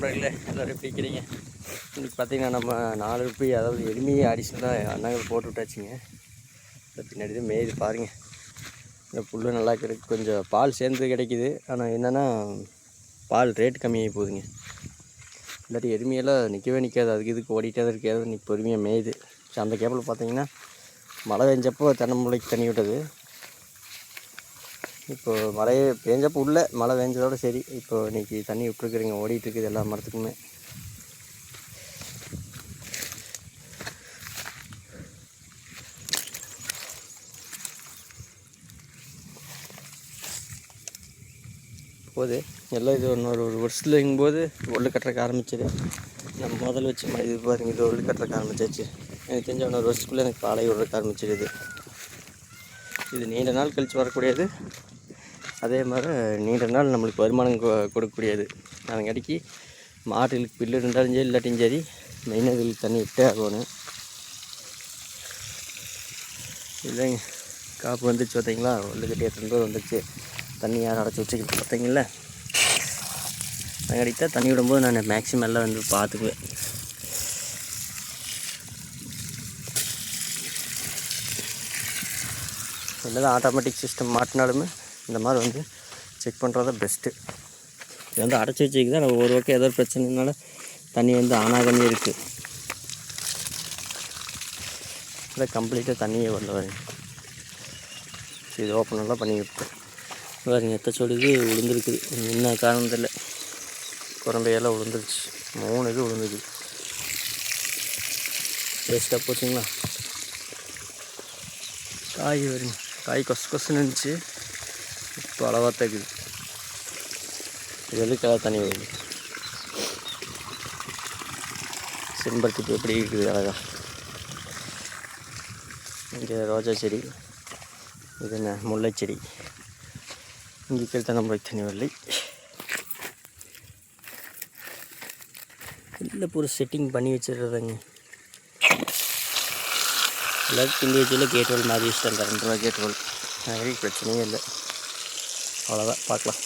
நண்பர்களே, எல்லோரும் பிடிக்கிறீங்க. இன்றைக்கி பார்த்திங்கன்னா நம்ம 4 ருப்பி, அதாவது எருமையை அடிஷ்னலாக அண்ணாங்கள் போட்டு விட்டாச்சுங்க. பின்னாடி தான் மேய்து பாருங்கள். இந்த புல் நல்லா கிடைக்கு, கொஞ்சம் பால் சேர்ந்து கிடைக்கிது. ஆனால் என்னென்னா பால் ரேட் கம்மியாகி போகுதுங்க. இல்லாட்டி எருமையெல்லாம் நிற்கவே நிற்காது, அதுக்கு இதுக்கு ஓடிட்டே தான் இருக்காது. இன்றைக்கி பொறுமையாக மேய்து. அந்த கேப்பில் பார்த்திங்கன்னா மழை பெஞ்சப்போ தென்னம்பிள்ளைக்கு தண்ணி விட்டது. இப்போது மழையே பேஞ்சப்போ உள்ள மழை பெஞ்சதோடு சரி. இப்போது இன்றைக்கி தண்ணி விட்டுருக்குறீங்க, ஓடிட்டுருக்குது எல்லா மரத்துக்குமே. போது எல்லாம் இது ஒரு வருஷத்துலங்கும்போது ஒல்லு கட்டுறக்கு ஆரம்பிச்சிது. நம்ம முதல்ல வச்சு இது பாருங்க, இது ஒல்லு கட்டுறக்கு ஆரம்பிச்சாச்சு. எனக்கு தெரிஞ்ச ஒரு வருஷத்துக்குள்ளே எனக்கு பாலை விடுறதுக்கு ஆரம்பிச்சிடுது. இது நீண்ட நாள் கழித்து வரக்கூடியது, அதே மாதிரி நீண்ட நாள் நம்மளுக்கு வருமானம் கொடுக்கக்கூடியது. அதங்காட்டிக்கு மாட்டுகளுக்கு புல்லு இருந்தாலும் சரி இல்லாட்டியும் சரி மெயினாக இதுக்கு தண்ணி விட்டே ஆகணும். இல்லைங்க, காப்பு வந்துச்சு பார்த்தீங்களா, ஒல்லு கட்டி எத்தனை வந்துச்சு. தண்ணி யாரும் அடைச்சி வச்சுக்கிட்டு பார்த்தீங்களா. அதங்காட்டிக்கு தான் தண்ணி விடும்போது நான் மேக்ஸிமம் எல்லாம் வந்து பார்த்துக்குவேன். என்னதான் ஆட்டோமேட்டிக் சிஸ்டம் மாட்டினாலுமே இந்த மாதிரி வந்து செக் பண்ணுறது தான் பெஸ்ட்டு. இது வந்து அடைச்சி வச்சுக்கு தான் நம்ம ஒரு பக்கம் ஏதோ பிரச்சனைனால தண்ணி வந்து ஆனாகமே இருக்குது. இல்லை கம்ப்ளீட்டாக தண்ணியே கொண்டு வரேன். இது ஓப்பனெல்லாம் பண்ணி விட்டேன். பாருங்க எத்த சொல்லுது விழுந்துருக்குது. என்ன காரணம் தெரியல, குரம்பையெல்லாம் விழுந்துருச்சு. 3 இது விழுந்துருக்கு. வேஸ்ட்டாக போச்சுங்களா. காய் வருங்க, காய் கொசுன்னு இருந்துச்சு, இப்போ அளவாக தக்குது. இதெல்லாம் தண்ணி வருது. செம்பருத்தி எப்படி இருக்குது அழகா. இங்கே ரோஜா செடி, இது என்ன முல்லை செடி. இங்கே இருக்கிற நம்மளுக்கு தண்ணி வரலை. இல்லை ஒரு செட்டிங் பண்ணி வச்சிடுறதாங்க. எல்லாத்துக்கும் இண்டிவிஜுவலாக கேட் வால் மாதிரி வச்சுட்டு 2 ரூபா கேட் வால். பிரச்சனையே இல்லை. அவ்வளோதான், பார்க்கலாம்.